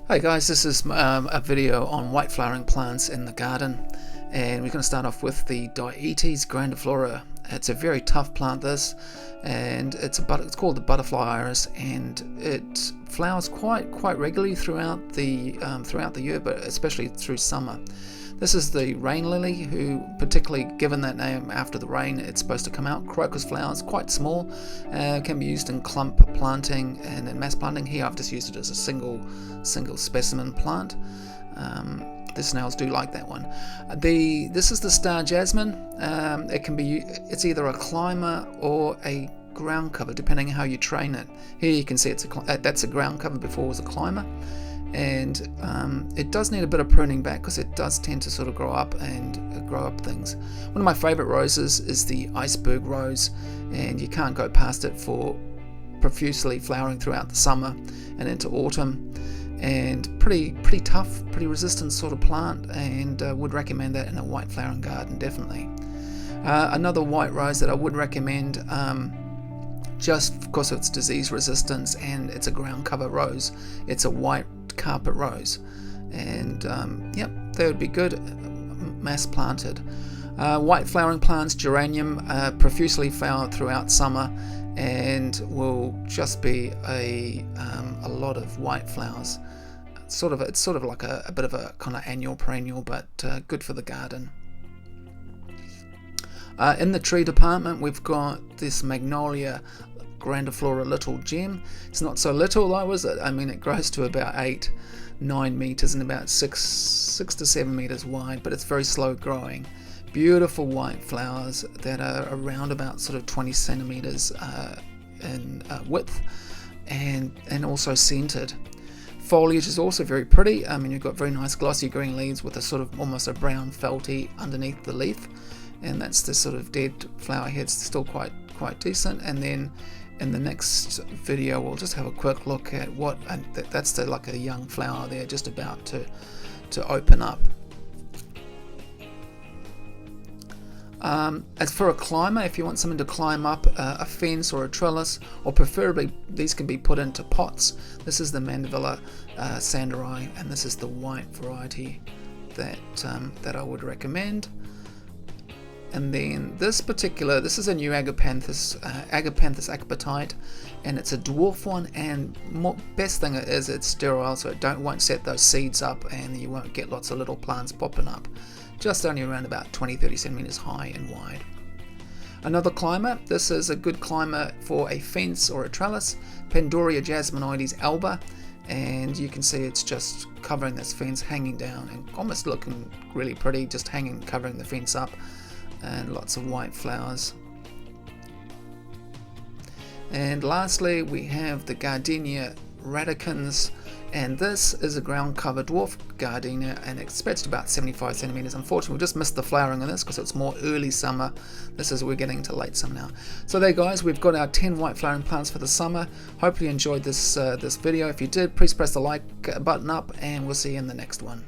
Hi guys, this is a video on white flowering plants in the garden, and we're going to start off with the Dietes grandiflora. It's a very tough plant, this, and it's called the butterfly iris, and it flowers quite regularly throughout the year, but especially through summer. This is the rain lily, who, particularly given that name after the rain, it's supposed to come out. Crocus flowers, quite small, can be used in clump planting and in mass planting. Here I've just used it as a single specimen plant. The snails do like that one. This is the star jasmine. It's either a climber or a ground cover, depending on how you train it. Here you can see that's a ground cover before it was a climber. And it does need a bit of pruning back because it does tend to sort of grow up things. One of my favorite roses is the iceberg rose, and you can't go past it for profusely flowering throughout the summer and into autumn, and pretty tough, pretty resistant sort of plant, and would recommend that in a white flowering garden, definitely. Another white rose that I would recommend, just because of its disease resistance, and it's a ground cover rose. It's a white carpet rose, and yep, they would be good mass planted. White flowering plants, geranium, profusely flower throughout summer, and will just be a lot of white flowers. It's sort of like a bit of a kind of annual perennial, but good for the garden. In the tree department, we've got this Magnolia grandiflora little gem. It's not so little though, is it? I mean, it grows to about 8-9 meters and about 6 to 7 meters wide, but it's very slow growing. Beautiful white flowers that are around about sort of 20 centimeters in width, and also scented. Foliage is also very pretty. I mean, you've got very nice glossy green leaves with a sort of almost a brown felty underneath the leaf, and that's the sort of dead flower heads, still quite decent. And then in the next video we'll just have a quick look at that's like a young flower there, just about to open up. As for a climber, if you want something to climb up a fence or a trellis, or preferably these can be put into pots, this is the Mandevilla sanderi, and this is the white variety that I would recommend. And then this is a new Agapanthus, Agapanthus agapetite, and it's a dwarf one, and best thing is it's sterile, so it won't set those seeds up, and you won't get lots of little plants popping up. Just only around about 20-30 centimeters high and wide. Another climber, this is a good climber for a fence or a trellis, Pandorea jasminoides Alba, and you can see it's just covering this fence, hanging down, and almost looking really pretty, just covering the fence up. And lots of white flowers. And lastly, we have the Gardenia Radicans, and this is a ground cover dwarf Gardenia, and it's expected about 75 centimeters. Unfortunately, we just missed the flowering on this because it's more early summer. We're getting into late summer now. So there guys, we've got our 10 white flowering plants for the summer. Hope you enjoyed this video. If you did, please press the like button up, and we'll see you in the next one.